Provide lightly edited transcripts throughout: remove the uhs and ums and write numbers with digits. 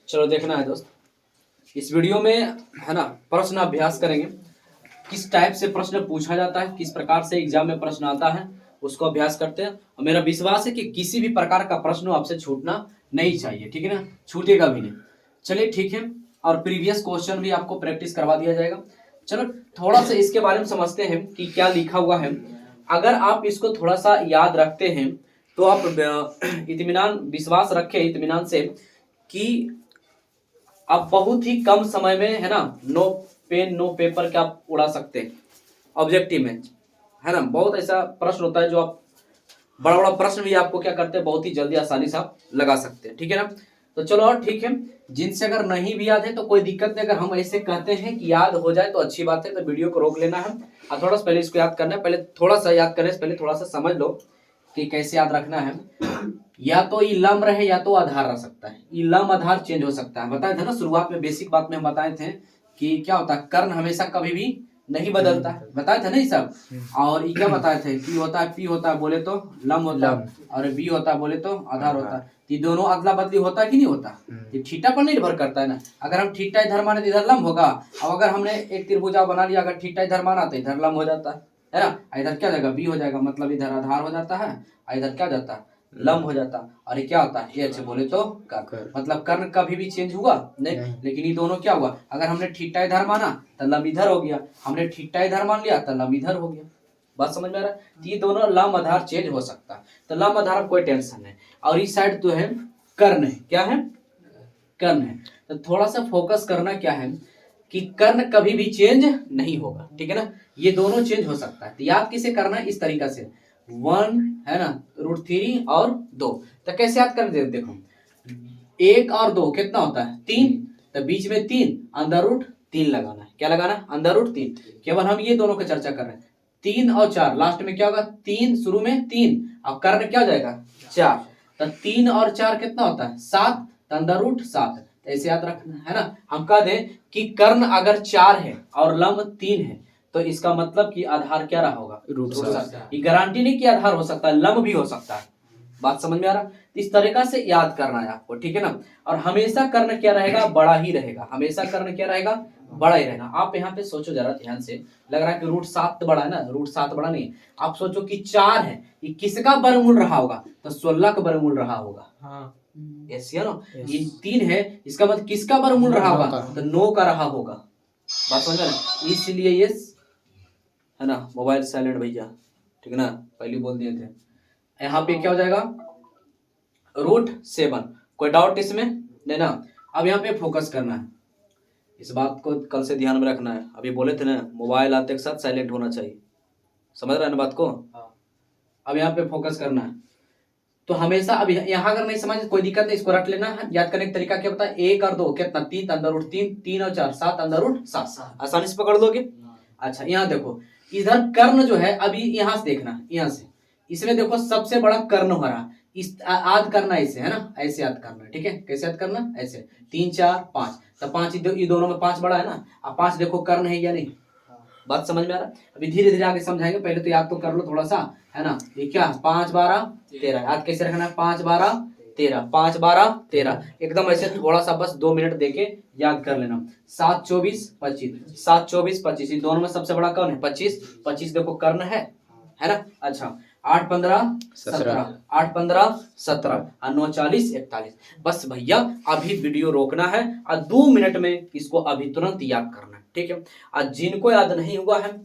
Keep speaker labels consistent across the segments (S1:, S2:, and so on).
S1: चलो देखना है दोस्त, इस वीडियो में है ना प्रश्न अभ्यास करेंगे, किस टाइप से प्रश्न पूछा जाता है, किस प्रकार से एग्जाम में प्रश्न आता है उसको अभ्यास करते हैं। और मेरा विश्वास है कि किसी भी प्रकार का प्रश्न आपसे छूटना नहीं चाहिए, ठीक है ना, छूटेगा भी नहीं। चलिए ठीक है, और प्रीवियस क्वेश्चन भी आपको प्रैक्टिस करवा दिया जाएगा। चलो थोड़ा सा इसके बारे में समझते हैं कि क्या लिखा हुआ है। अगर आप इसको थोड़ा सा याद रखते हैं तो आप इत्मीनान विश्वास रखें इत्मीनान से कि आप बहुत ही कम समय में है ना नो पेन नो पेपर के आप उड़ा सकते हैं ऑब्जेक्टिव में, है ना। बहुत ऐसा प्रश्न होता है जो आप बड़ा बड़ा प्रश्न भी आपको क्या करते हैं बहुत ही जल्दी आसानी से आप लगा सकते हैं, ठीक है ना। तो चलो और ठीक है, जिनसे अगर नहीं भी याद है तो कोई दिक्कत नहीं, अगर हम ऐसे कहते हैं कि याद हो जाए तो अच्छी बात है, तो वीडियो को रोक लेना है और थोड़ा सा पहले इसको याद करना है। पहले थोड़ा सा याद करने से पहले थोड़ा सा समझ लो कि कैसे याद रखना है। या तो ये लम रहे या तो आधार रह सकता है, ये लम आधार चेंज हो सकता है। बताए थे ना शुरुआत में बेसिक बात में हम बताए थे कि क्या होता है, कर्ण हमेशा कभी भी नहीं बदलता है, बताए थे ना ये सब। और ये क्या बताए थे, पी होता है, पी होता है बोले तो लम होता है, और बी होता है बोले तो आधार होता है। ये दोनों अदला बदली होता है कि नहीं होता, ये थीटा पर निर्भर करता है ना। अगर हम थीटा इधर माने तो इधर लम होगा, अब अगर हमने एक त्रिभुजा बना लिया, अगर थीटा इधर माना तो इधर लम हो जाता है ना। इधर क्या जाएगा, बी हो जाएगा, मतलब इधर आधार हो जाता है, इधर क्या जाता है लम हो जाता। और ये क्या होता है, ये अच्छे बोले तो कर्ण, मतलब कर्ण कभी भी चेंज हुआ नहीं। लेकिन ये दोनों क्या हुआ, अगर हमने थीटा इधर माना तो लम इधर हो गया, हमने थीटा इधर मान लिया तो लम इधर हो गया। बात समझ में आ रहा है, ये दोनों लम आधार चेंज हो सकता है, तो लम आधार में कोई टेंशन नहीं। और इस साइड तो है कर्ण है, क्या है कर्ण है। तो थोड़ा सा फोकस करना क्या है कि कर्ण कभी भी चेंज नहीं होगा, ठीक है ना, ये दोनों चेंज हो सकता है। तो याद किसे करना है, इस तरीका से 1 है ना √3 और 2। तो कैसे याद कर देखो, 1 और 2 कितना होता है 3, तो बीच में 3 √3 लगाना है, क्या लगाना √3। केवल हम ये दोनों की चर्चा कर रहे हैं, 3 और 4 लास्ट में क्या होगा, 3 शुरू में 3 और कर्ण क्या हो जाएगा 4, तो 3 और 4 कितना होता है 7, √7। ऐसे याद रखना है ना। हम कह दें कि कर्ण अगर 4 है और लंब 3 है तो इसका मतलब कि आधार क्या रहा होगा √7। ये गारंटी नहीं कि आधार हो सकता है, लंब भी हो सकता है। बात समझ में आ रहा, तो इस तरीका से याद करना है आपको, ठीक है ना। और हमेशा कर्ण क्या रहेगा, बड़ा ही रहेगा, हमेशा कर्ण क्या रहेगा, बड़ा ही रहेगा। आप यहाँ पे सोचो जरा ध्यान से, लग रहा है कि √7 बड़ा है ना, √7 बड़ा नहीं। आप सोचो कि 4 है, ये किसका वर्गमूल रहा होगा, तो 16 का वर्गमूल रहा होगा। यस या नो, ये 3 है, इसका मतलब किसका वर्गमूल रहा होगा, तो 9 का रहा होगा। बात समझ में, इसलिए ये है ना, मोबाइल साइलेंट भैया, ठीक है ना, पहले बोल दिए थे। यहाँ पे क्या हो जाएगा √7। कोई डाउट इसमें नहीं ना। अब यहाँ पे फोकस करना है, इस बात को कल से ध्यान में रखना है। अभी बोले थे ना मोबाइल आते के साथ साइलेंट होना चाहिए, समझ रहे हैं ना बात को। अब यहाँ पे फोकस करना है, तो हमेशा अब यहाँ अगर नहीं समझ कोई दिक्कत नहीं, इसको रख लेना है। याद करने का तरीका क्या बताया, 1 और 2 कितना 3 √3, 3 और 4 7 √7, आसानी से पकड़ लोगे। अच्छा यहाँ देखो, इधर कर्ण जो है अभी यहाँ से देखना, यहाँ से इसमें देखो सबसे बड़ा कर्ण हो रहा, इस याद करना ऐसे है ना, ऐसे याद करना, ठीक है। कैसे याद करना, ऐसे 3 4 5, तो 5 ये दोनों में 5 बड़ा है ना। अब 5 देखो कर्ण है या नहीं, बात समझ में आ रहा है। अभी धीरे धीरे आगे समझाएंगे, पहले तो याद तो कर लो थोड़ा सा, है ना। ये क्या 5 12 13, याद कैसे रखना है, 5 12 13, 5 12 13, एकदम ऐसे थोड़ा सा बस 2 मिनट देके याद कर लेना। 7 24 25, 7 24 25, इन दोनों में सबसे बड़ा कौन है 25, 25 देखो कर्ण है ना। अच्छा 8 15 17, 8 15 17 और 9 40 41। बस भैया अभी वीडियो रोकना है और 2 मिनट में इसको अभी तुरंत याद करना है, ठीक है। और जिनको याद नहीं हुआ है,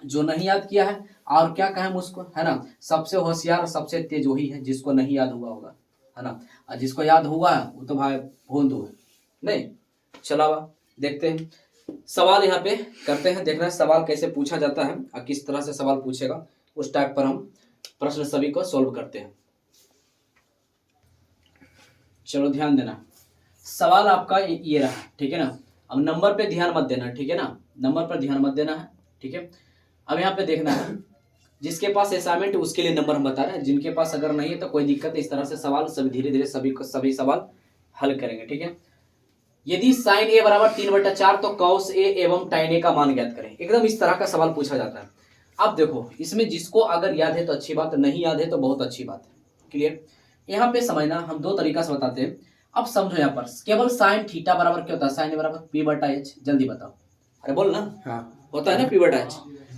S1: जो नहीं याद किया है, और क्या कहें उसको, है ना, सबसे होशियार सबसे तेज वही है जिसको नहीं याद हुआ होगा, है ना। और जिसको याद हुआ है वो तो भाई भोंदू है नहीं। चला देखते हैं सवाल यहाँ पे करते हैं, देखना है सवाल कैसे पूछा जाता है और किस तरह से सवाल पूछेगा, उस टाइप पर हम प्रश्न सभी को सॉल्व करते हैं। चलो ध्यान देना, सवाल आपका ये रहा, ठीक है ना। अब नंबर पे ध्यान मत देना, ठीक है ना, नंबर पर ध्यान मत देना है, ठीक है। अब यहाँ पे देखना है, जिसके पास असाइनमेंट उसके लिए नंबर हम बता रहे हैं, जिनके पास अगर नहीं है तो कोई दिक्कत है। इस तरह से सवाल सभी धीरे धीरे सभी सवाल हल करेंगे, ठीक है। यदि sin a बराबर 3/4 तो cos a एवं tan a का मान ज्ञात करें, एकदम इस तरह का सवाल पूछा जाता है। अब देखो इसमें जिसको अगर याद है तो अच्छी बात, नहीं याद है तो बहुत अच्छी बात है, क्लियर। यहाँ पे समझना, हम 2 तरीका से बताते हैं। अब समझो यहाँ पर केवल साइन थीटा बराबर क्या होता है, साइन बराबर पी बटा एच, जल्दी बताओ, अरे बोल ना। हाँ होता है ना पी बटा एच,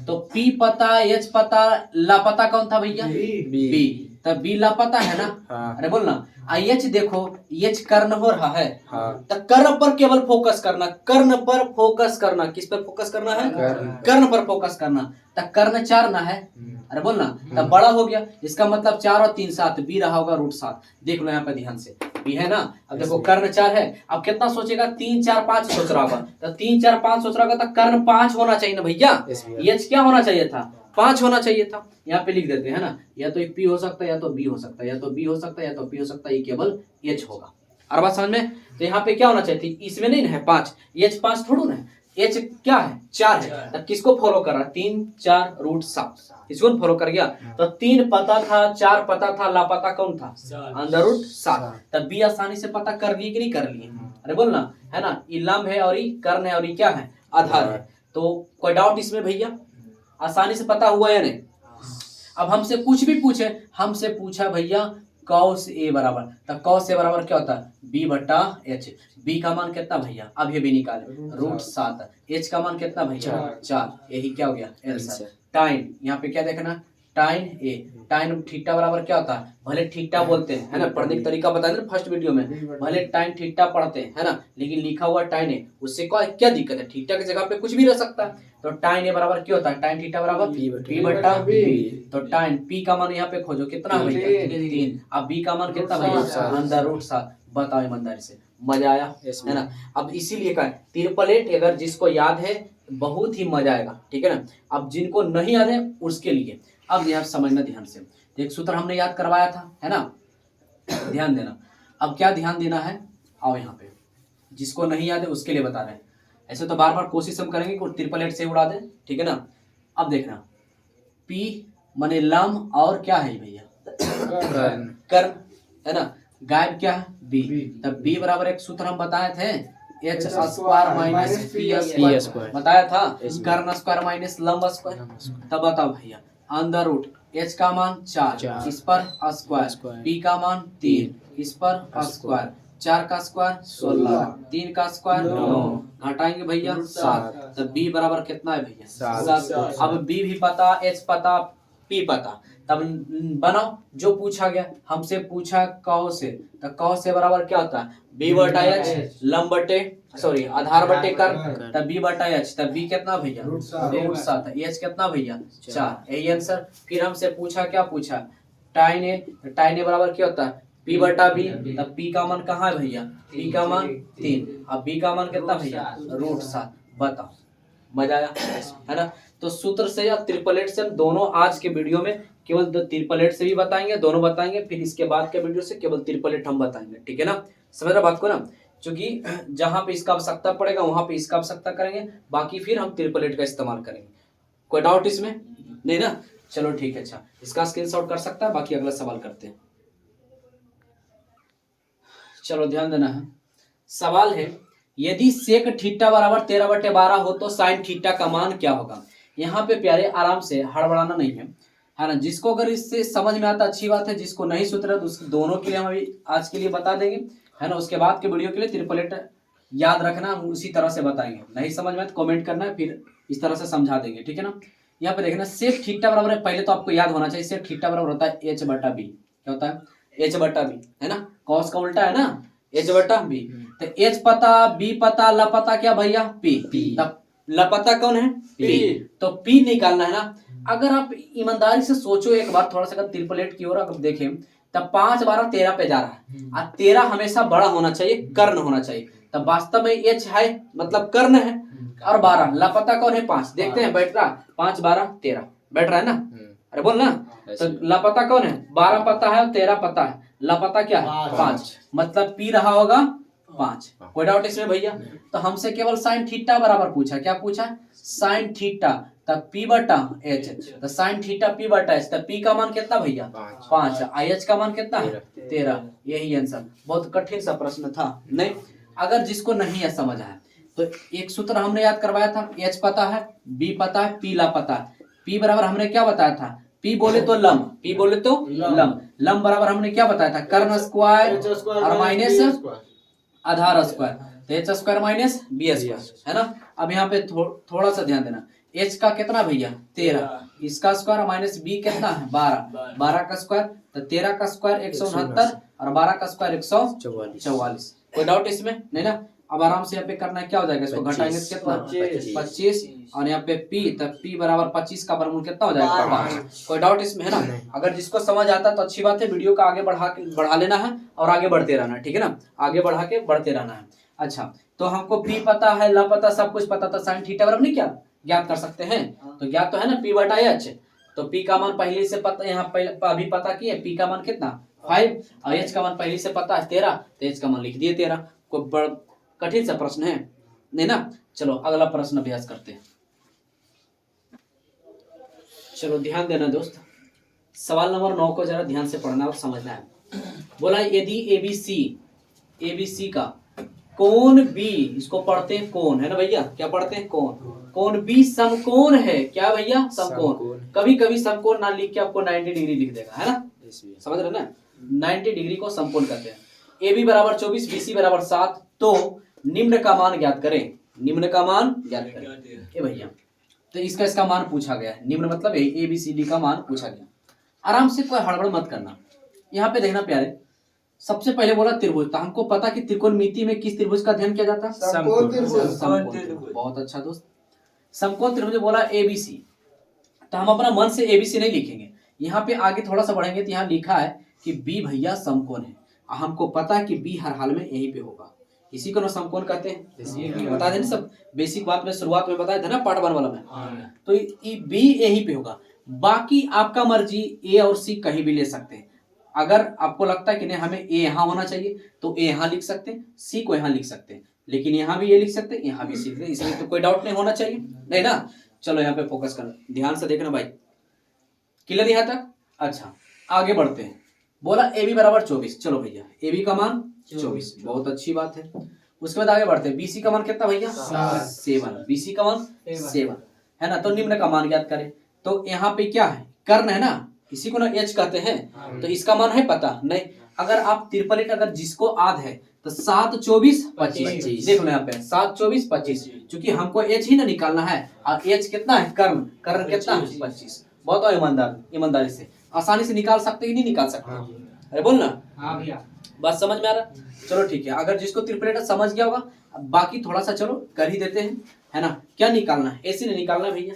S1: तो पी पता एच पता, लापता कौन था भैया, बी, तब बी लापता है ना। हाँ। अरे बोल ना, एच देखो एच कर्ण हो रहा है। हाँ। तो कर्ण पर केवल फोकस करना, कर्ण पर फोकस करना, किस पर फोकस करना है, कर्ण पर फोकस करना। तो कर्ण 4 ना है, अरे बोल ना, तब बड़ा हो गया, इसका मतलब 4 और 3 7, बी रहा होगा √7। देख लो यहाँ पे ध्यान से, बी है ना। अब देखो कर्ण 4 है, अब कितना सोचेगा, 3 4 5 सोच रहा होगा, तो 3 4 5 सोच रहा होगा, तो कर्ण 5 होना चाहिए ना भैया, एच क्या होना चाहिए था, 5 होना चाहिए था। यहाँ पे लिख देते हैं ना, या तो पी हो सकता है, या तो बी हो सकता है, या तो बी हो सकता है, या तो पी हो सकता है, ये केवल एच होगा। और बात समझ में, तो यहाँ पे क्या होना चाहिए थी, इसमें नहीं ना है 5, एच 5 थोड़ा ना है, एच क्या है 4 है, तब किसको फॉलो कर रहा, 3 4 √7, इसको फॉलो कर गया। तो 3 पता था, 4 पता था, लापता कौन था, √7, तब बी आसानी से पता कर लिए कि नहीं कर लिए, अरे बोल ना, है ना, ये लंब है और ये कर्ण है और ये क्या है, आधार है। तो कोई डाउट इसमें भैया, आसानी से पता हुआ या नहीं। अब हमसे कुछ भी पूछे, हमसे पूछा भैया कॉस ए बराबर, तो कॉस ए बराबर क्या होता है, बी बटा एच, बी का मान कितना भैया, अब ये भी निकाले √7, एच का मान कितना भैया 4, यही क्या हो गया आंसर। टाइन, यहाँ पे क्या देखना, टाइन ए, टाइन थीटा बराबर क्या होता है, भले थीटा बोलते हैं, है ना, पढ़ने का तरीका बताया ना फर्स्ट वीडियो में, भले टाइन थीटा पढ़ते हैं, है ना, लेकिन लिखा हुआ टाइन ए, उससे क्या दिक्कत है, थीटा की जगह पे कुछ भी रह सकता है। तो टाइन ए बराबर क्या होता है, टाइन थीटा बराबर पी बटा बी, तो टाइन पी का मान यहाँ पे खोजो कितना भैया 3, अब बी का मान कितना भैया √7, बताओ ईमानदारी से, मजा आया है ना। अब इसीलिए कहा ट्रिपलेट, अगर जिसको याद है बहुत ही मजा आएगा, ठीक है ना। अब जिनको नहीं याद है उसके लिए अब यहाँ समझना ध्यान से, एक सूत्र हमने याद करवाया था, है ना, ध्यान देना। अब क्या ध्यान देना है, आओ यहाँ पे, जिसको नहीं याद है उसके लिए बता रहे हैं, ऐसे तो बार बार कोशिश हम करेंगे कि ट्रिपलेट से उड़ा दे, ठीक है ना। अब देखना, पी माने लंब और क्या है भैया कर्ण, है ना, गायब क्या है बी, तब बी बराबर एक सूत्र हम बताए थे, H square minus P square बताया था, कर्ण स्क्वायर माइनस लंब स्क्वायर। तब बताओ भैया अंडर रूट, एच का मान 4, इस पर स्क्वायर, पी का मान 3, इस पर स्क्वायर, 4 का स्क्वायर 16, 3 का स्क्वायर 9, घटाएंगे भैया 7, तब बी बराबर कितना है भैया 7। अब बी भी पता, एच पता, पी पता, तब बनाओ जो पूछा गया, हमसे पूछा कौ से, तो कौ से बराबर क्या होता है, बी बटा एच, लंब बटे सॉरी आधार बटे कर्ण, तब बी बटा एच, तब बी कितना भैया √7, एच कितना भैया 4, यही आंसर। फिर हमसे पूछा क्या पूछा, टाइन ए, टाइन ए बराबर क्या होता है पी बटा बी, तब पी का मान कहाँ है भैया, पी का मान 3, अब बी का मान कितना भैया √7, बताओ, मजा आया है ना। तो सूत्र से या ट्रिपलेट से हम दोनों आज के वीडियो में केवल ट्रिपलेट से भी बताएंगे, दोनों बताएंगे, फिर इसके बाद के वीडियो से केवल ट्रिपलेट हम बताएंगे, ठीक है ना, समझ रहे बात को ना। क्योंकि जहां पे इसका आवश्यकता पड़ेगा वहां पे इसका आवश्यकता करेंगे, बाकी फिर हम ट्रिपलेट का इस्तेमाल करेंगे। कोई डाउट इसमें नहीं ना, चलो ठीक है, अच्छा इसका स्क्रीनशॉट कर सकता है, बाकी अगला सवाल करते हैं। चलो ध्यान देना है, सवाल है यदि सेक थीटा बराबर 13/12 हो तो साइन थीटा का मान क्या होगा। यहाँ पे प्यारे आराम से, हड़बड़ाना नहीं है ना, जिसको अगर इससे समझ में आता अच्छी बात है, जिसको नहीं सूत्र तो दोनों के लिए हम अभी आज के लिए बता देंगे, है ना, उसके बाद के वीडियो के लिए ट्रिपलेट याद रखना, हम उसी तरह से बताएंगे, नहीं समझ में तो कमेंट करना है, फिर इस तरह से समझा देंगे, ठीक है ना। यहाँ पे देखना सेक थीटा बराबर है, पहले तो आपको याद होना चाहिए सेक थीटा बराबर होता है एच बटा बी, क्या होता है एच बटा बी, है ना, कॉस का उल्टा है ना एच बटा बी, तो एच पता बी पता लपता क्या भैया पी, तब लपता कौन है पी, तो पी निकालना है ना। अगर आप ईमानदारी से सोचो एक बार, थोड़ा सा ट्रिपलेट की ओर अगर देखें, तब 5 12 13 पे जा रहा है, और 13 हमेशा बड़ा होना चाहिए, कर्ण होना चाहिए, तब वास्तव में एच है मतलब कर्ण है, और 12 लापता कौन है 5, देखते हैं बैठ रहा 5 12 13 बैठ रहा है ना, अरे बोल ना, तो लापता कौन है 12 पता है और 13 पता है, लापता क्या है 5, मतलब पी रहा होगा 5। कोई डाउट इसमें भैया। तो हमसे केवल साइन थीटा बराबर पूछा, क्या पूछा साइन थीटा, तब पी बटा एच, तो साइन थीटा पी बटा एच, तब पी का मान कितना भैया 5, एच का मान कितना है 13, यही आंसर। बहुत कठिन सा प्रश्न था नहीं, अगर जिसको नहीं है समझ आया तो एक सूत्र हमने याद करवाया था, एच पता है बी पता है पी लापता है, पी बराबर हमने क्या बताया था, पी बोले तो लंब, पी बोले तो लंब, लंब बराबर हमने क्या बताया था कर्ण स्क्वायर और माइनस आधार स्क्वायर, तो H square minus B square, है ना। अब यहाँ पे थोड़ा सा ध्यान देना, एच का कितना भैया 13, इसका स्क्वायर माइनस बी कितना है 12, 12 का स्क्वायर तो 13 का स्क्वायर 169 और 12 का स्क्वायर 144। कोई डाउट इसमें नहीं ना। अब आराम से यहाँ पे करना है, क्या हो जाएगा, इसको घटाएंगे तो कितना 25 और यहाँ पे p, तब p बराबर 25 का वर्गमूल कितना हो जाएगा 5। कोई डाउट इसमें है ना। अगर जिसको समझ आता है तो अच्छी बात है, वीडियो का आगे बढ़ा लेना है और आगे बढ़ते रहना है, ठीक है ना, आगे बढ़ा के बढ़ते रहना है। अच्छा, तो हमको p पता है, ल पता, सब कुछ पता, तो साइन थीटा बराबर नहीं क्या ज्ञात कर सकते हैं, तो ज्ञात तो है ना p बटा एच। तो p का मान पहले से पता, यहाँ अभी पता किए, p का मान कितना 5 और h का मान पहले से पता है 13, तो h का मान लिख दिए 13। कोई कठिन सा प्रश्न है नहीं ना। चलो अगला प्रश्न अभ्यास करते हैं। चलो ध्यान देना दोस्त, सवाल नंबर 9 को जरा ध्यान से पढ़ना और समझना है। बोला यदि एबीसी का कोण बी, इसको पढ़ते हैं कोण, है ना भैया, क्या पढ़ते हैं कोण बी समकोण है, क्या भैया समकोण। कभी कभी समकोण ना लिख के आपको 90 डिग्री लिख देगा, है ना, समझ रहे ना, 90 डिग्री को समकोण कहते हैं। AB बराबर 24, BC बराबर 7, तो निम्न का मान ज्ञात करें, निम्न का मान ज्ञात करें। ए भैया, तो इसका मान पूछा गया है, निम्न मतलब ABCD का मान पूछा गया। आराम से, कोई हड़बड़ मत करना। यहाँ पे देखना प्यारे, सबसे पहले बोला त्रिभुज, तो हमको पता कि त्रिकोणमिति में किस त्रिभुज का अध्ययन किया जाता है, समकोण त्रिभुज। बहुत अच्छा दोस्त, समकोण त्रिभुज बोला ABC, तो हम अपना मन से ABC नहीं लिखेंगे। यहाँ पे आगे थोड़ा सा बढ़ेंगे तो यहाँ लिखा है कि B भैया समकोण है, हमको पता है कि B हर हाल में यहीं पे होगा, इसी को ना समकोण कहते हैं। बता दें सब बेसिक बात में शुरुआत में बताया था ना पार्ट 1 वाला में। तो B यहीं पे होगा, बाकी आपका मर्जी A और C कहीं भी ले सकते हैं। अगर आपको लगता है कि नहीं हमें A यहाँ होना चाहिए तो A यहाँ लिख सकते हैं, C को यहाँ लिख सकते हैं, लेकिन यहाँ भी ये लिख सकते हैं, यहाँ भी C लिख सकते हैं, इसमें तो कोई डाउट नहीं होना चाहिए, नहीं ना। चलो यहाँ पे फोकस करना, ध्यान से देखना भाई, क्लियर यहाँ तक। अच्छा आगे बढ़ते हैं। बोला AB बराबर 24, चलो भैया AB का मान 24, बहुत अच्छी बात है। उसके बाद आगे बढ़ते हैं, BC का मान कितना भैया 7, BC का मान 7 है ना। तो निम्न का मान ज्ञात करें, तो यहाँ पे क्या है कर्ण है ना, इसी को ना H कहते हैं, तो इसका मान है पता नहीं। अगर आप त्रिपलिट अगर जिसको आध है तो 7, 24, 25, देख लो यहाँ पे 7, 24, 25, क्योंकि हमको H ही ना निकालना है और H कितना है कर्ण कितना है 25। बहुत ईमानदारी से आसानी से निकाल सकते कि नहीं निकाल सकते, अरे बोल ना भैया, बात समझ में आ रहा। चलो ठीक है, अगर जिसको त्रिपलेट समझ गया होगा, बाकी थोड़ा सा चलो कर ही देते हैं, है ना। क्या निकालना है, AC नहीं निकालना भैया,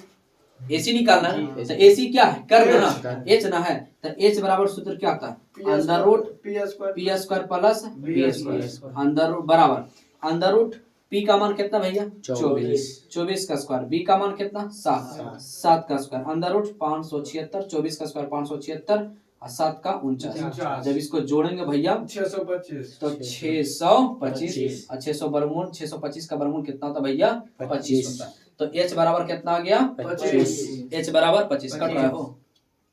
S1: AC निकालना है, तो AC क्या है कर्ण ना, H ना है, तो H बराबर सूत्र क्या आता है under root P square plus B square under root बराबर अंडर रूट P का मान कितना भैया 24 का स्क्वायर, B का मान कितना 7 का स्क्वायर अंडर रूट 576, 24 का स्क्वायर 576 और 7 का 49। जब इसको जोड़ेंगे भैया 625, तो 625 और 600 वर्गमूल 625 का वर्गमूल कितना होता है भैया 25 होता है। तो H बराबर कितना आ गया 25, H बराबर 25 कट रहा हो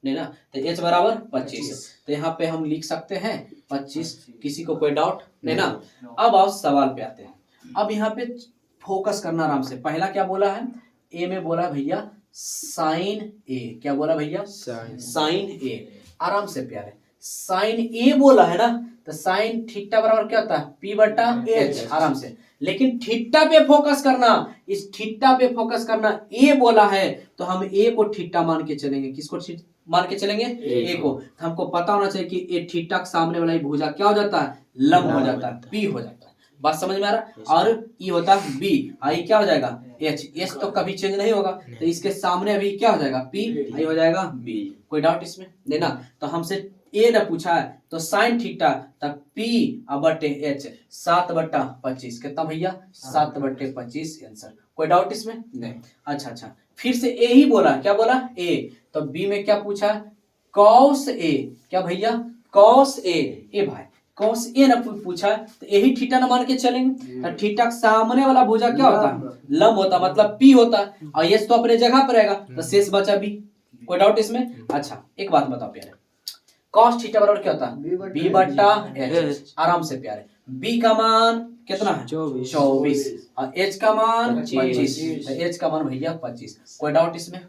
S1: नहीं ना, तो H बराबर 25, तो यहाँ पे हम लिख सकते हैं 25। किसी को कोई डाउट नहीं ना। अब आओ सवाल पे आते हैं। अब यहाँ पे फोकस करना आराम से। पहला क्या बोला है, ए में बोला भैया साइन ए, क्या बोला भैया साइन ए। आराम से प्यारे, साइन ए बोला है ना, तो साइन थीटा बराबर क्या होता है P बटा H, आराम से। लेकिन थीटा पे फोकस करना, इस थीटा पे फोकस करना, ए बोला है तो हम ए को थीटा मान के चलेंगे। किसको मान के चलेंगे ए को। तो हमको पता होना चाहिए कि ए थीटा के सामने वाला भुजा क्या हो जाता है लंब हो जाता है, P हो जाता है। बात समझ में आ रहा। और ई होता है बी, आई क्या हो जाएगा H, H तो कभी चेंज नहीं होगा, तो इसके सामने अभी क्या हो जाएगा P, आई हो जाएगा B। कोई डाउट इसमें नहीं ना। तो हमसे ए ने पूछा है तो साइन थीटा तब P बटे H 7/25 कितना भैया 7/25 आंसर। कोई डाउट इसमें नहीं। अच्छा फिर से ए ही बोला, क्या बोला ए, तो बी में क्या पूछा कॉस ए, क्या भैया कॉस ए भाई कॉस ए ना पूछा तो यही थीटा ना मान के चलेंगे। तो थीटा के सामने वाला भुजा क्या होता है लंब होता, मतलब P होता है, और यस तो अपने जगह पर रहेगा, तो शेष बचा B। कोई डाउट इसमें। अच्छा एक बात बताओ प्यारे, कॉस थीटा बराबर क्या होता है B बटा H। आराम से प्यारे, B का मान कितना है 24 और H का मान 25, तो H का मान भैया 25। कोई डाउट इसमें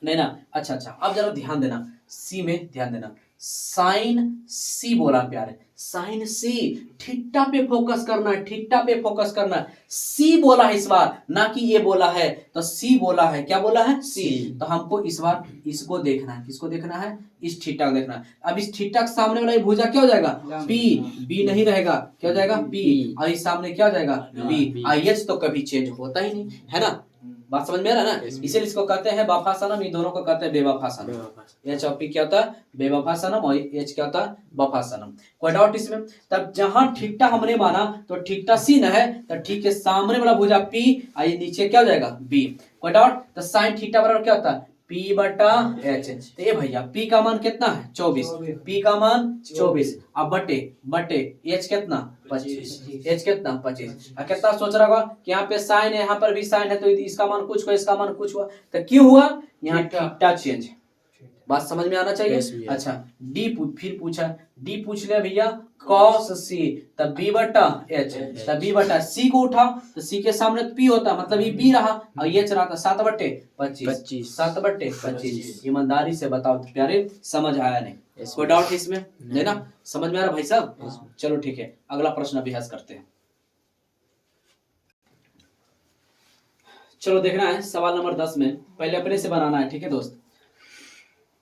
S1: नहीं ना। अच्छा अब जरा ध्यान देना, C में ध्यान देना, साइन C बोला प्यारे, साइन सी, थीटा पे फोकस करना है, थीटा पे फोकस करना है। सी बोला है इस बार, ना कि ये बोला है, तो सी बोला है। क्या बोला है? सी। तो हमको इस बार इसको देखना है। किसको देखना है? इस थीटा को देखना है। अब इस थीटा के सामने वाला ये भुजा क्या हो जाएगा? पी। बी नहीं रहेगा, क्या हो जाएगा? पी। और इस सामने क्या हो जाएगा? बी। आई एच तो कभी चेंज होता ही नहीं है ना। बात समझ में आ रहा है ना? इसीलिए इसको कहते हैं वफा सनम, ये दोनों को कहते हैं बेवफा सनम। एच और पी क्या होता है? बेवफा सनम, और एच क्या होता है? वफा सनम। कोई डाउट इसमें? तब जहां थीटा हमने माना तो थीटा सी न है, तो ठीक है सामने वाला भुजा पी, आई नीचे क्या हो जाएगा? बी। कोई डाउट? तो साइन थीटा बराबर क्या होता है? पी बटा एच। तो ये भैया पी का मान कितना है? 24। पी का मान 24। अब बटे बटे एच कितना? 25। एच कितना? 25। कितना सोच रहा होगा कि यहाँ पे साइन है, यहाँ पर भी साइन है, तो इसका मान कुछ हुआ, इसका मान कुछ हुआ। तो क्यों हुआ? यहाँ थीटा चेंज। बात समझ में आना चाहिए। अच्छा, डी फिर पूछा, डी पूछ लिया भैया cos c, तब b बटा h, तब b बटा c को उठा तो c के सामने पी होता, मतलब ये b रहा, और ये चला था 7 बटे 25। 7 बटे 25। ईमानदारी से बताओ तो प्यारे, समझ आया नहीं? कोई डाउट इसमें? नहीं ना? समझ में आ रहा भाई साहब? चलो ठीक है, अगला प्रश्न अभ्यास करते हैं। चलो देखना है सवाल नंबर 10 में, पहले अपने से बनाना है। ठीक है दोस्त,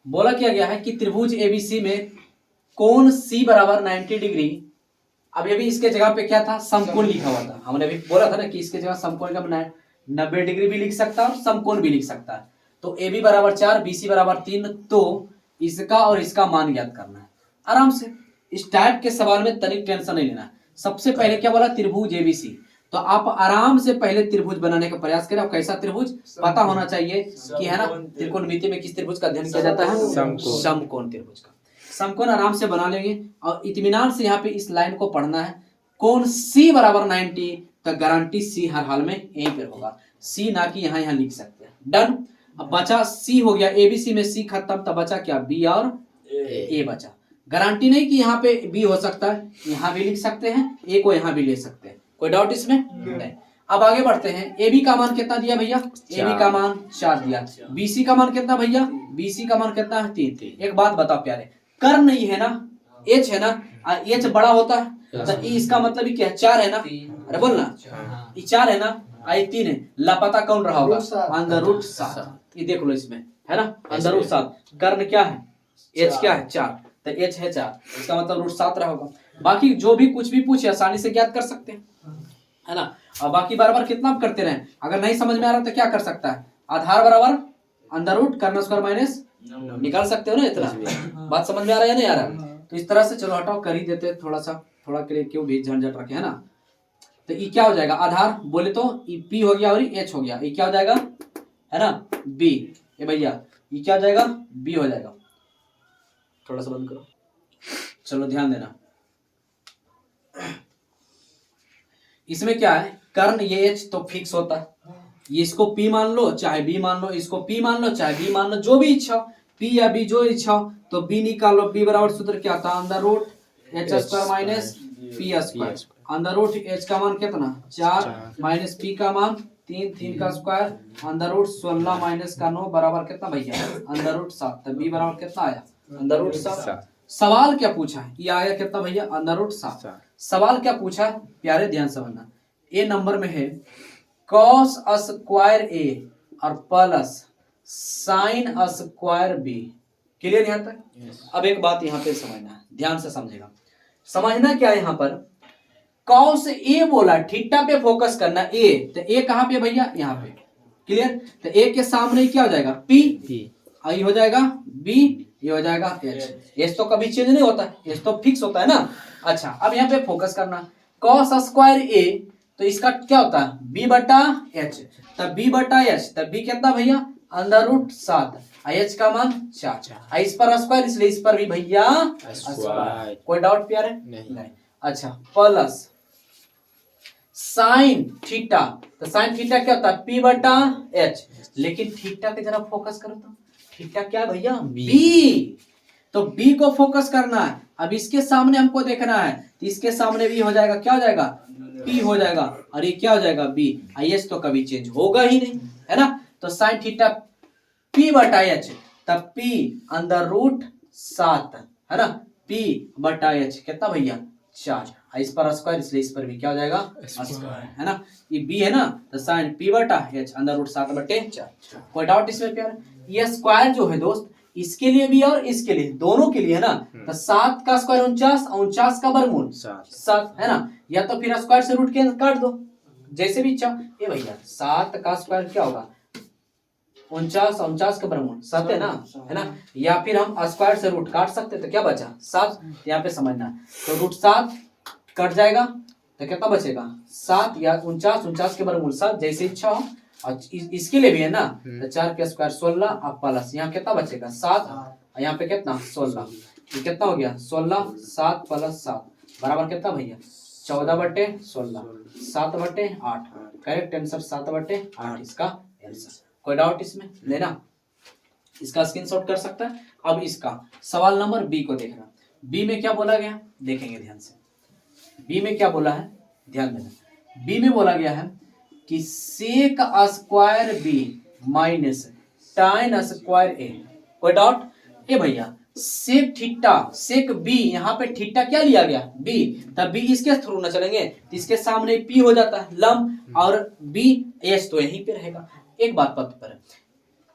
S1: बोला क्या गया है कि त्रिभुज एबीसी में कोण सी बराबर 90 डिग्री। अब ये भी इसके जगह पे क्या था? समकोण लिखा हुआ था। हमने अभी बोला था ना कि इसके जगह समकोण का 90 डिग्री भी लिख सकता है और समकोण भी लिख सकता है। तो ए बी बराबर 4, बी सी बराबर 3, तो इसका और इसका मान ज्ञात करना है आराम से। इस टाइप के सवाल में तनिक टेंशन नहीं लेना। सबसे पहले क्या बोला? त्रिभुज एबीसी। तो आप आराम से पहले त्रिभुज बनाने का प्रयास करें। कैसा त्रिभुज पता होना चाहिए कि है ना, त्रिकोणमिति में किस त्रिभुज का अध्ययन किया जाता है? समकोण त्रिभुज का। समकोण आराम से बना लेंगे और इत्मीनान से यहाँ पे इस लाइन को पढ़ना है। कोण C बराबर 90, तो गारंटी C हर हाल में यहीं पर होगा। C ना कि यहाँ लिख सकते हैं। डन। अब बचा C हो गया, ABC में C खत्म, तब बचा क्या? B और A बचा। गारंटी नहीं कि यहाँ पे B हो सकता है, यहाँ भी लिख सकते हैं, A को यहाँ भी ले सकते हैं। कोई डाउट इसमें? नहीं। अब आगे बढ़ते हैं। AB का मान कितना दिया भैया? AB का मान 4 दिया। BC का मान कितना भैया? BC का मान कितना है? 3। एक बात बताओ प्यारे, कर नहीं है ना, H है ना, H बड़ा होता है, तो इसका मतलब क्या है? 4 है ना? अरे बोलना, ये 4 है ना, आई 3 है, लापता कौन रहा होगा? √7। ये देख लो इसमें है ना, √7। कर्ण क्या है? H क्या है? 4, तो H है 4, इसका मतलब √7 रहा होगा। बाकी जो भी कुछ भी पूछे आसानी से ज्ञात कर सकते हैं, है ना। और बाकी बार बार कितना करते रहे, अगर नहीं समझ में आ रहा तो क्या कर सकता है? आधार बराबर √ कर्ण स्क्वायर माइनस निकाल सकते हो ना इतना। बात समझ में आ रहा है या नहीं आ रहा? तो इस तरह से चलो हटाओ, कर ही देते हैं थोड़ा के लिए क्यों भी झंझट रखे, है ना। तो ये क्या हो जाएगा? आधार बोले तो ये P हो गया और ये H हो गया, ये क्या हो जाएगा? है ना, B। ये भैया ये क्या हो जाएगा? B हो जाएगा। थोड़ा सा बंद करो, चलो ध्यान देना। इसमें क्या है? कर्ण ये H तो फिक्स होता है, ये इसको P मान लो चाहे B मान लो, इसको P मान लो चाहे B मान लो, जो भी इच्छा P या B जो इच्छा हो, तो B निकाल लो। B बराबर सूत्र क्या था? √h² minus P²। √h का मान कितना? 4 माइनस P का मान 3 का स्क्वायर, √16 माइनस का 9 बराबर कितना भैया? √7। तो B बराबर कितना आया? √7। सवाल क्या पूछा है? ये आया कितना भैया? √7। सवाल क्या पूछा है प्यारे, ध्यान समझना। ए नंबर में है cos² A और प्लस sin² B। क्लियर यहाँ तक? अब एक बात यहाँ पे समझना है, ध्यान से समझेगा। समझना क्या है यहाँ पर? cos A बोला, थीटा पे फोकस करना। A तो A कहाँ पे भैया? यहाँ पे। क्लियर? तो A के सामने क्या हो जाएगा? P। आई हो जाएगा B, ये हो जाएगा H। H तो कभी चेंज नहीं होता, H तो फिक्स होता है ना। अच्छा, अब यहाँ पे फोकस करना। cos² A तो इसका क्या होता है? B बटा H, तब B बटा H, तब B कितना भैया? √7। H का मान 4, इस पर स्क्वायर, इसलिए इस पर भी भैया स्क्वायर। कोई डाउट प्यारे? नहीं। अच्छा, प्लस साइन थीटा, तो साइन थीटा क्या होता है? P बटा H। लेकिन थीटा के जरा फोकस करो तो, थीटा क्या भैया? B। तो B को फोकस करना है। अब इसके सामने हमको देखना है, तो इसके सामने भी हो जाएगा, क्या हो जाएगा? P हो जाएगा, और ये क्या हो जाएगा? B। H तो कभी चेंज होगा ही नहीं, है ना। तो साइन थीटा P बटा H, तब P √7, है ना। P बटा H कितना भैया 4, इस पर स्क्वायर इसलिए इस पर भी क्या हो जाएगा स्क्वायर, है ना। ये B है ना, तो साइन P बटा H अंदर रूट 7/4। कोई डाउट इसमें प्यार? ये स्क्वायर जो है दोस्त इसके लिए भी और इसके लिए दोनों के लिए है ना, तो 7 का स्क्वायर 49, 49 का वर्गमूल 7 है ना, या तो फिर स्क्वायर से रूट के काट दो जैसे भी इच्छा। ये भैया 7 का स्क्वायर क्या होगा 49, 49 का वर्गमूल 7 है ना, या फिर हम स्क्वायर से रूट काट सकते तो क्या बचा 7, यहाँ पे समझना। तो रूट 7 कट जाएगा तो कितना बचेगा 7, या 49, 49 के वर्गमूल 7 जैसे इच्छा हो। और इसके लिए भी है ना, तो 4 के स्क्वायर 16 अब प्लस यहाँ कितना बचेगा 7, यहाँ पे कितना 16, ये कितना हो गया 16, 7 प्लस 7 बराबर कितना भैया 14/16, 7/8। करेक्ट आंसर 7/8 इसका आंसर। कोई डाउट इसमें लेना, इसका स्क्रीनशॉट कर सकता है। अब इसका सवाल नंबर बी को देखना। बी में क्या बोला गया देखेंगे ध्यान से। बी में क्या बोला है ध्यान देना। बी में बोला गया है कि sec square B minus tan square A. कोई डाउट? ए भैया सेक थीटा, सेक बी, यहाँ पे थीटा क्या लिया गया बी, तब बी इसके थ्रू न चलेंगे तो इसके सामने पी हो जाता है लंब, और बी एच तो यहीं पे रहेगा। एक बात पता पर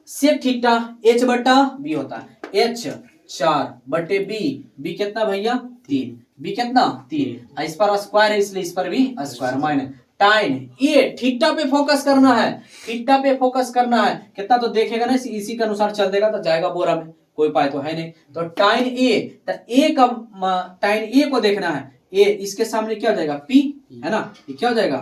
S1: सेक थीटा एच बटा बी होता है, एच 4/बी, बी कितना भैया 3, बी कितना 3, इस पर स्क्वायर है इसलिए इस पर भी स्क्वायर माइनस टाइन ए, थीटा पे फोकस करना है, थीटा पे फोकस करना है कितना तो देखेगा ना इसी के अनुसार चल देगा तो जाएगा बोरा में, कोई उपाय तो है नहीं। तो टाइन ए, तो ए का टाइन ए को देखना है, ए इसके सामने क्या हो जाएगा पी है ना, ये क्या हो जाएगा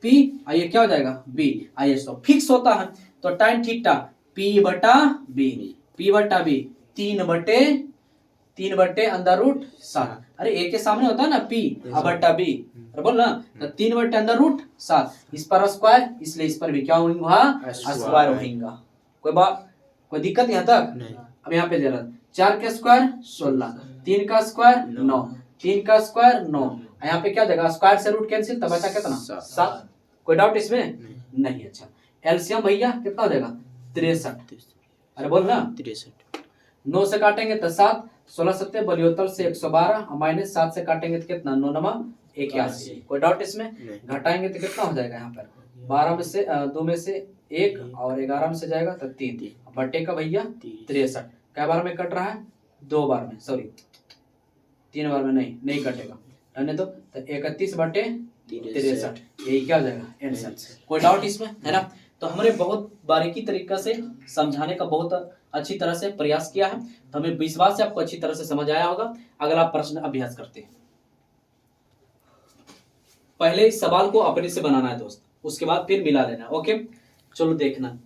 S1: पी, ये क्या हो जाएगा बी, आई तो फिक्स होता है। तो टाइन थीटा पी बटा बी, पी बटा बी 3/3 अंदर रूट 7, अरे ए के सामने होता है ना पी बटा बी, अरे बोल ना, तो 3 अंदर रूट 7, इस पर स्क्वायर इसलिए इस पर भी क्या होगा स्क्वायर होगा। कोई बात कोई दिक्कत यहाँ तक नहीं। अब यहाँ पे दे रहा 4 का स्क्वायर 16, 3 का स्क्वायर 9, 3 का स्क्वायर 9, यहाँ पे क्या जगह स्क्वायर से रूट कैंसिल तब बचा कितना 7। कोई डाउट इसमें नहीं। अच्छा एलसीएम भैया कितना हो जाएगा 63, अरे बोल ना 63, 9 से काटेंगे तो 7, 16 7 72 से 112, माइनस 7 से काटेंगे तो कितना 9 9 81। कोई डाउट इसमें? घटाएंगे तो कितना हो जाएगा यहाँ पर 12 में से 2 में से 1 और 11 में से जाएगा तो 3 बटे का भैया 63। क्या बार में कट रहा है 2 बार में, सॉरी 3 बार में नहीं कटेगा, रहने दो। तो 31/63 यही क्या हो जाएगा आंसर। कोई डाउट इसमें है ना। तो हमने बहुत बारीकी तरीका से समझाने का बहुत अच्छी तरह से प्रयास किया है, तो हमें विश्वास है आपको अच्छी तरह से समझ आया होगा। अगला प्रश्न अभ्यास करते हैं। पहले इस सवाल को अपने से बनाना है दोस्त, उसके बाद फिर मिला लेना। ओके चलो देखना,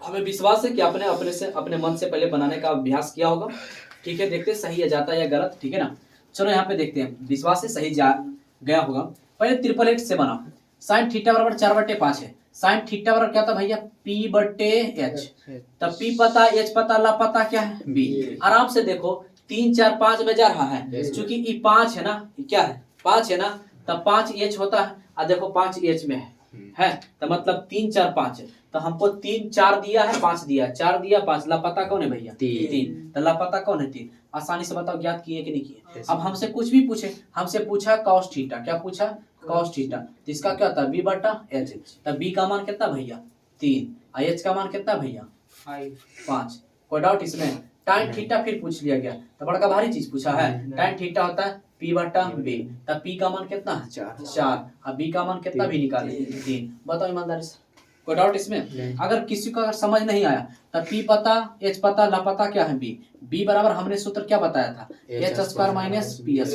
S1: हमें विश्वास है कि आपने अपने मन से पहले बनाने का अभ्यास किया होगा। ठीक है देखते सही है जाता है या गलत, ठीक है ना। चलो यहाँ पे देखते हैं, विश्वास से सही जा गया होगा। पहले 888 से बना, साइन थीटा बराबर 4/5 है, साइन थीटा बराबर क्या था भैया P/H, तब P पता H पता ला पता क्या है B। आराम से देखो 3 4 5 में जा रहा है, चूंकि ये 5 है ना, क्या है 5 है ना, तब 5H होता है, और देखो 5H में है तो मतलब 3 4 5 है, तो हमको 3 4 दिया है 5 दिया, 4 दिया 5, लापता कौन है भैया 3, तो लापता कौन है 3। आसानी से बताओ ज्ञात किए कि नहीं किए। अब हमसे कुछ भी पूछे, हमसे पूछा कॉस थीटा, क्या पूछा कॉस थीटा, तो इसका क्या होता है B/H, तब B का मान कितना भैया 3, H का मान कितना भैया 5। कोई डाउट इसमें? टाइन थीटा फिर पूछ लिया गया, तो बड़का भारी चीज पूछा है। टाइन थीटा होता है P/B, तब P का मान कितना है 4, अब B का मान कितना भी निकाले 3। बताओ ईमानदारी से, कोई डाउट इसमें? अगर किसी को अगर समझ नहीं आया तब P पता H पता लापता क्या है B बराबर हमने सूत्र क्या बताया था H² - P²।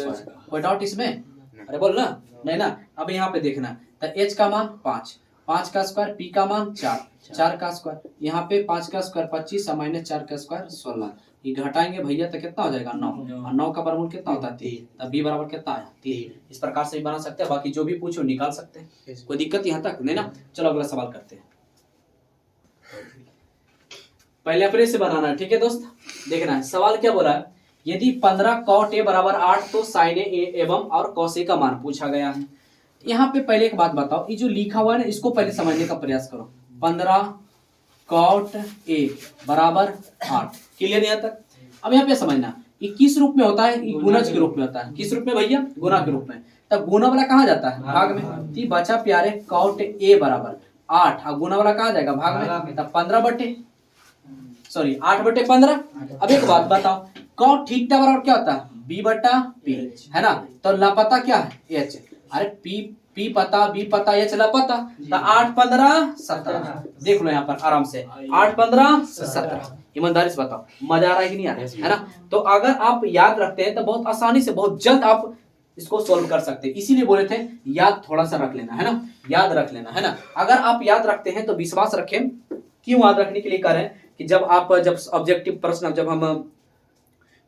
S1: कोई डाउट इसमें? अरे बोल ना नहीं ना। अब यहाँ पे देखना, तो H का मान 5, 5 का स्क्वायर, P का मान 4, 4 का स्क्वायर, यहाँ पे 5 का स्क्वायर 25 और माइनस 4 का स्क्वायर 16, ये घटाएंगे भैया तो कितना हो जाएगा 9, और 9 का वर्गमूल कितना होता है 3, तब B बराबर कितना आया 3। इस प्रकार से भी बना सकते हैं, बाकी जो भी पूछो निकाल सकते हैं, कोई दिक्कत यहाँ तक नहीं ना। चलो अगला सवाल करते हैं। पहले अपने से बनाना है, ठीक है दोस्त। देखना है सवाल क्या बोला है, यदि 15 cot A बराबर 8 तो sin A एवं और cos A का मान पूछा गया है। यहाँ पे पहले एक बात बताओ, ये जो लिखा हुआ है ना इसको पहले समझने का प्रयास करो। 15 cot A बराबर 8, क्लियर यहाँ तक? अब यहाँ पे समझना, ये किस रूप में होता है? ये गुणज के रूप में होता है। किस रूप में भैया? गुना के रूप में। तब गुना वाला कहाँ जाता है? भाग में। तो बचा प्यारे कॉट ए बराबर 8 और गुना वाला कहाँ जाएगा? भाग में। तब 8/15। अब एक बात बताओ, कॉट थीटा बराबर क्या होता है? b/p है ना। तो लापता क्या है? h। अरे p पता, b पता, h लापता। तो 8 15 17। देख लो यहाँ पर आराम से, 8 15 17। ईमानदारी से बताओ, मजा आ रहा है कि नहीं आ रहा है ना? तो अगर आप याद रखते हैं तो बहुत आसानी से, बहुत जल्द आप इसको सोल्व कर सकते हैं। इसीलिए बोले थे याद थोड़ा सा रख लेना है ना, याद रख लेना है ना। अगर आप याद रखते हैं तो विश्वास रखें। क्यों याद रखने के लिए कह रहे हैं कि जब ऑब्जेक्टिव प्रश्न, जब हम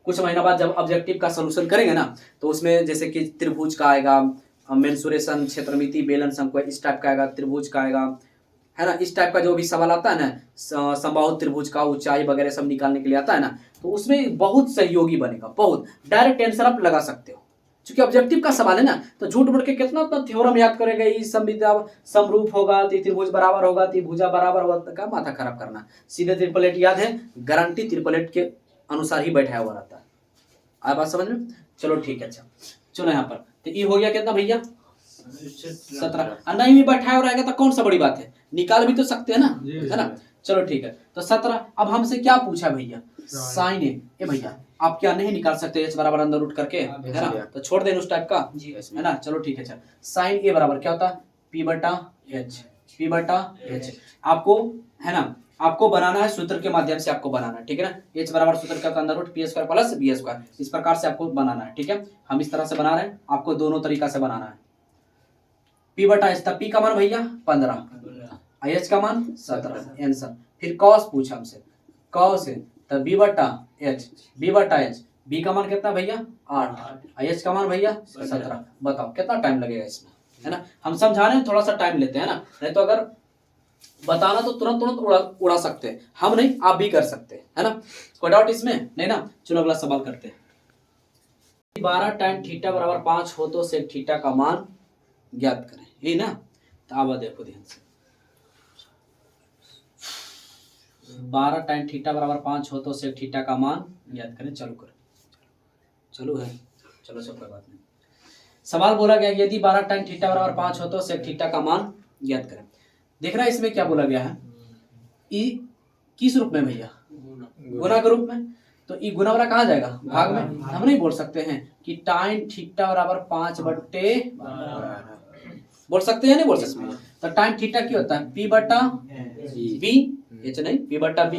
S1: कुछ महीना बाद जब ऑब्जेक्टिव का सॉल्यूशन करेंगे ना, तो उसमें जैसे कि त्रिभुज का आएगा, मेंसुरेशन, क्षेत्रमिति, बेलन, शंकु, इस टाइप का आएगा, त्रिभुज का आएगा, है ना। इस टाइप का जो भी सवाल आता है ना, समबाहु त्रिभुज का ऊंचाई वगैरह सब निकालने के लिए आता है ना, तो उसमें बहुत सहयोगी बनेगा, बहुत डायरेक्ट आंसर आप लगा सकते हो। क्योंकि ऑब्जेक्टिव का सवाल है ना, तो झूठ मूठ के कितना थ्योरम याद करेगा, ये समरूप होगा, त्रिभुज बराबर होगा, त्रिभुजा बराबर होगा, तो क्या माथा खराब करना। सीधे त्रिपलेट याद है, गारंटी त्रिपलेट के अनुसार ही बैठाया हुआ रहता है। आया बात समझ में? चलो ठीक है। अच्छा चलो यहाँ पर तो ये हो गया कितना भैया? 17। नहीं भी बैठाया हुआ रहेगा तो कौन सा बड़ी बात है, निकाल भी तो सकते हैं ना, है ना। चलो ठीक है, तो 17। अब हमसे क्या पूछा भैया? साइन ए भैया आप क्या नहीं निकाल सकते h बराबर अंदर रूट करके, है ना, तो छोड़ देना उस टाइप का, है ना। चलो ठीक है। अच्छा साइन ए बराबर क्या होता है? p/h। आपको है ना, आपको बनाना है सूत्र के माध्यम से, आपको बनाना है, ठीक है ना। h बराबर सूत्र का अंदर रूट p² प्लस b², इस प्रकार से आपको बनाना है, ठीक है। हम इस तरह से बना रहे हैं, आपको दोनों तरीका से बनाना है। p/h था, p का मान भैया 15, h का मान 17, आंसर। फिर cos पूछा हमसे, cos है तो b/h, b का मान कितना भैया? 8, h का मान भैया 17। बताओ कितना टाइम लगेगा इसमें, है ना। हम समझाने में थोड़ा सा टाइम लेते हैं ना, नहीं तो अगर बताना तो तुरंत उड़ा सकते हैं हम, नहीं आप भी कर सकते हैं, है ना। कोई डाउट इसमें नहीं ना। चलो अगला सवाल करते हैं। 12 tan थीटा बराबर 5 हो तो sec थीटा का मान ज्ञात करें, यही ना। तो अब देखो ध्यान से, 12 tan थीटा बराबर 5 हो तो sec थीटा का मान ज्ञात करें। चलो करें, चलो है, चलो सब कोई बात नहीं। सवाल बोला गया यदि 12 tan थीटा बराबर 5 हो तो sec थीटा का मान ज्ञात करें। देख रहा है इसमें क्या बोला गया है? ई किस रूप में भैया? गुना के रूप में। तो ई गुना वाला कहाँ जाएगा? भाग में। हम नहीं बोल सकते हैं कि tan थीटा बराबर 5/12 बोल सकते हैं, नहीं बोल सकते। तो tan थीटा क्या होता है? p/b, h नहीं p/b,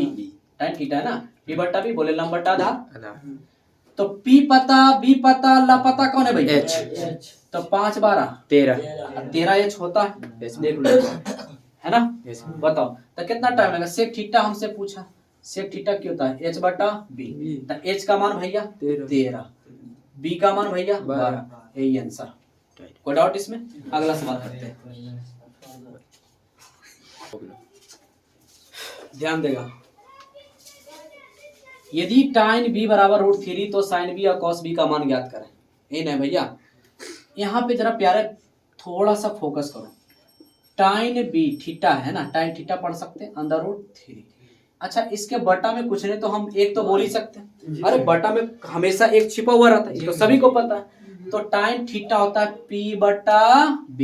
S1: tan थीटा है ना, p/b बोले लंबटा आधार। तो p पता, b पता, ल पता कौन है भैया? h। तो 5 12 13 h होता है, देख लो, है ना। बताओ तो कितना टाइम लगेगा? sec थीटा हमसे पूछा, sec थीटा क्या होता है? h/b। तो h का मान भैया 13, b का मान भैया 12, यही आंसर। कोई डाउट इसमें? अगला सवाल करते हैं, ध्यान देगा। यदि tan b बराबर √3 तो sin b और cos b का मान ज्ञात करें, यही नहीं भैया। यहाँ पे जरा प्यारे थोड़ा सा फोकस करो। tan b थीटा है ना, tan थीटा पढ़ सकते हैं √3। अच्छा इसके बटा में कुछ नहीं तो हम एक तो बोल ही सकते हैं। अरे बटा में हमेशा एक छिपा हुआ रहता है, तो सभी को पता है। तो tan थीटा होता है p/b।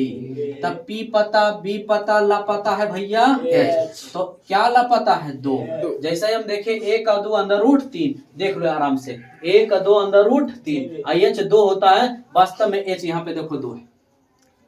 S1: तब p पता, b पता, ला पता है भैया h। तो क्या ला पता है? 2। जैसे ही हम देखें 1 और 2 अंदर √3, देख लो आराम से, 1 और 2 अंदर √3, h 2 होता है। वास्तव में h यहाँ पे देखो 2 है,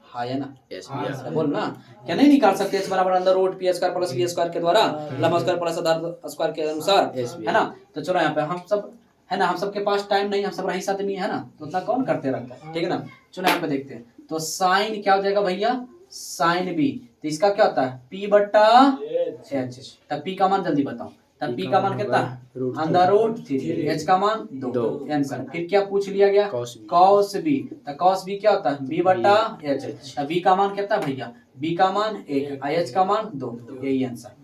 S1: हाँ है ना। yes, बोल ना, क्या नहीं निकाल सकते? h बराबर अंदर रूट p² प्लस b² के द्वारा लंब स्क्वायर प्लस आधार स्क्वायर के अनुसार, है ना। तो चलो यहाँ पे हम सब है ना, हम सबके पास टाइम नहीं, हम सब रईस आदमी है ना, तो उतना कौन करते रहता है, ठीक है ना। चलो यहाँ पे देखते हैं। तो साइन क्या हो जाएगा भैया? साइन b, तो इसका क्या होता है? p/h। तब p का मान जल्दी बताओ। तब p का मान कितना? अंदर √3, h का मान 2, आंसर। फिर क्या पूछ लिया गया? cos b। तो cos b क्या होता है? b/h। तब b का मान कितना भैया? b का मान 1, h का मान 2, यही आंसर।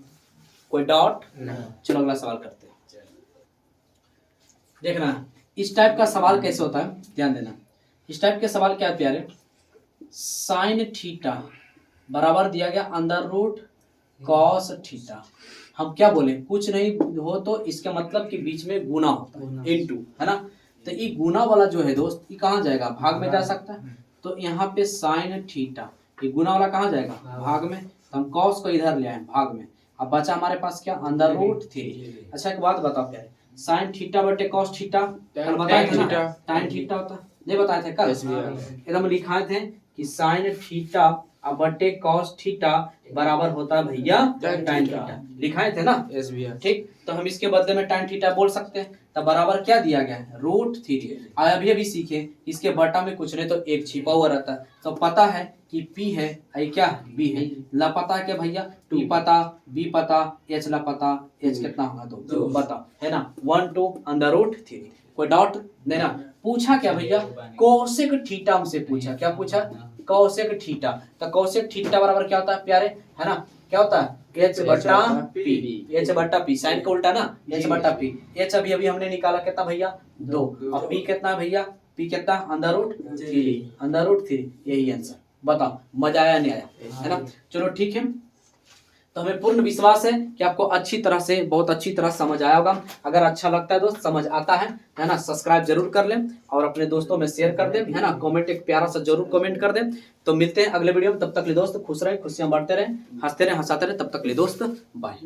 S1: कोई डाउट? चलो अगला सवाल करते हैं। देखना इस टाइप का सवाल कैसे होता है, ध्यान देना। इस टाइप के सवाल क्या है प्यारे? साइन थीटा बराबर दिया गया अंदर रूट कॉस थीटा। हम क्या बोले? कुछ नहीं हो तो इसका मतलब कि बीच में गुना होता है, इनटू, है ना। तो ये गुना वाला जो है दोस्त, ये कहाँ जाएगा, भाग में जा सकता है। तो यहाँ पे साइन थीटा, ये गुना वाला कहाँ जाएगा, भाग में। तो हम कॉस को इधर ले आए भाग में। अब बचा हमारे पास क्या, अंडर रूट 3। अच्छा एक बात बताओ प्यारे, साइन थीटा बटे कॉस थीटा कल बताए थे ना, टाइन थीटा होता है, ये बताए थे कल, एकदम लिखाए थे कि साइन थीटा अब बटे कॉस थीटा बराबर होता है भैया टाइन थीटा, लिखाए थे ना। ठीक, तो हम इसके बदले में टाइन थीटा बोल सकते हैं। तब बराबर क्या दिया गया है, रूट 3। अभी अभी सीखे इसके बटा में कुछ नहीं तो एक छिपा हुआ रहता है। तो पता है कि P है, आई क्या B है, ला पता है क्या भैया, P पता, B पता, H ला पता, H कितना होगा, दो बता, है ना, 1 2 अंडर रूट 3। कोई डाउट नहीं ना। पूछा क्या भैया, कोसेक थीटा हमसे पूछा, क्या पूछा, कोसेक थीटा। तो कोसेक थीटा बराबर क्या होता है प्यारे, है ना, क्या होता है, H बटा P, H बटा P, साइन का उल्टा ना, H बटा P। H अभी अभी हमने निकाला कितना भैया, 2, और P कितना भैया, P कितना, अंडर रूट 3, अंडर रूट 3, यही आंसर। बताओ मजा आया नहीं आया, है ना। चलो ठीक है, तो हमें पूर्ण विश्वास है कि आपको अच्छी तरह से, बहुत अच्छी तरह समझ आया होगा। अगर अच्छा लगता है दोस्त, समझ आता है ना, सब्सक्राइब जरूर कर लें और अपने दोस्तों में शेयर कर दें, है ना, कमेंट एक प्यारा सा जरूर कमेंट कर दें। तो मिलते हैं अगले वीडियो में, तब तक ले दोस्त खुश रहे, खुशियां बांटते रहे, हंसते रहे, हंसाते रहे, तब तक ले दोस्त बाय।